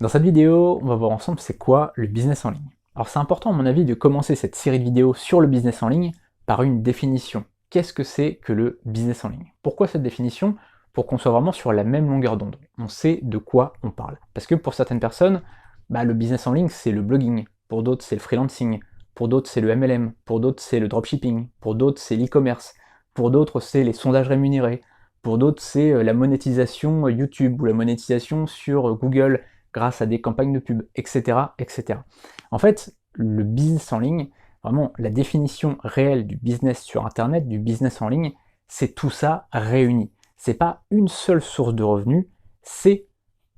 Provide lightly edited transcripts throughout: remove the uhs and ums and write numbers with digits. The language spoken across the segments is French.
Dans cette vidéo, on va voir ensemble c'est quoi le business en ligne. Alors c'est important à mon avis de commencer cette série de vidéos sur le business en ligne par une définition. Qu'est-ce que c'est que le business en ligne? Pourquoi cette définition? Pour qu'on soit vraiment sur la même longueur d'onde. On sait de quoi on parle. Parce que pour certaines personnes, le business en ligne c'est le blogging. Pour d'autres c'est le freelancing. Pour d'autres c'est le MLM. Pour d'autres c'est le dropshipping. Pour d'autres c'est l'e-commerce. Pour d'autres c'est les sondages rémunérés. Pour d'autres c'est la monétisation YouTube ou la monétisation sur Google grâce à des campagnes de pub, etc., etc. En fait, le business en ligne, vraiment la définition réelle du business sur Internet, du business en ligne, c'est tout ça réuni. C'est pas une seule source de revenus, c'est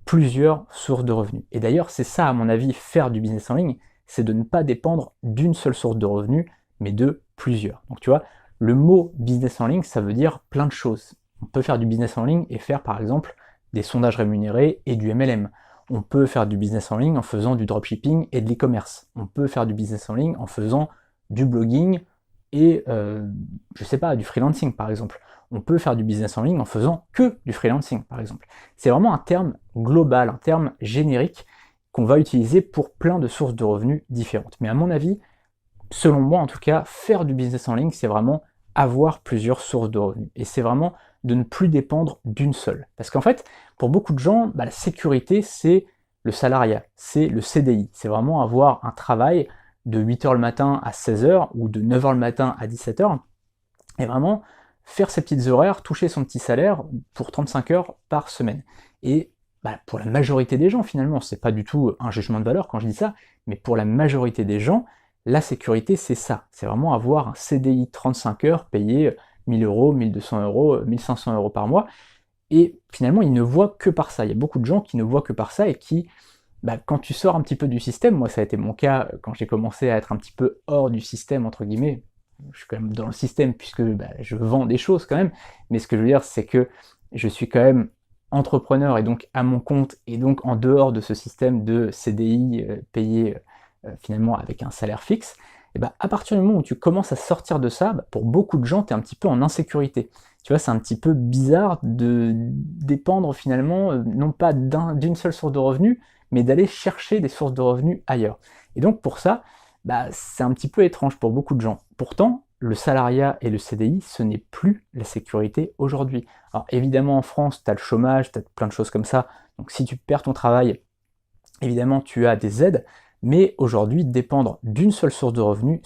plusieurs sources de revenus. Et d'ailleurs, c'est ça, à mon avis, faire du business en ligne, c'est de ne pas dépendre d'une seule source de revenus, mais de plusieurs. Donc tu vois, le mot business en ligne, ça veut dire plein de choses. On peut faire du business en ligne et faire par exemple des sondages rémunérés et du MLM. On peut faire du business en ligne en faisant du dropshipping et de l'e-commerce. On peut faire du business en ligne en faisant du blogging et, je sais pas, du freelancing par exemple. On peut faire du business en ligne en faisant que du freelancing par exemple. C'est vraiment un terme global, un terme générique qu'on va utiliser pour plein de sources de revenus différentes. Mais à mon avis, selon moi en tout cas, faire du business en ligne, c'est vraiment avoir plusieurs sources de revenus. Et c'est vraiment de ne plus dépendre d'une seule. Parce qu'en fait, pour beaucoup de gens, la sécurité, c'est le salariat, c'est le CDI. C'est vraiment avoir un travail de 8h le matin à 16h ou de 9h le matin à 17h et vraiment faire ses petites horaires, toucher son petit salaire pour 35 heures par semaine. Et pour la majorité des gens, finalement, c'est pas du tout un jugement de valeur quand je dis ça, mais pour la majorité des gens, la sécurité, c'est ça. C'est vraiment avoir un CDI 35 heures payé 1000 euros, 1200 euros, 1500 euros par mois. Et finalement, ils ne voient que par ça. Il y a beaucoup de gens qui ne voient que par ça et qui, quand tu sors un petit peu du système, moi ça a été mon cas quand j'ai commencé à être un petit peu hors du système, entre guillemets, je suis quand même dans le système puisque je vends des choses quand même, mais ce que je veux dire, c'est que je suis quand même entrepreneur et donc à mon compte et donc en dehors de ce système de CDI payé finalement avec un salaire fixe. Et à partir du moment où tu commences à sortir de ça, pour beaucoup de gens, tu es un petit peu en insécurité. Tu vois, c'est un petit peu bizarre de dépendre finalement, non pas d'une seule source de revenus, mais d'aller chercher des sources de revenus ailleurs. Et donc pour ça, c'est un petit peu étrange pour beaucoup de gens. Pourtant, le salariat et le CDI, ce n'est plus la sécurité aujourd'hui. Alors évidemment, en France, tu as le chômage, tu as plein de choses comme ça. Donc si tu perds ton travail, évidemment, tu as des aides. Mais aujourd'hui, dépendre d'une seule source de revenus,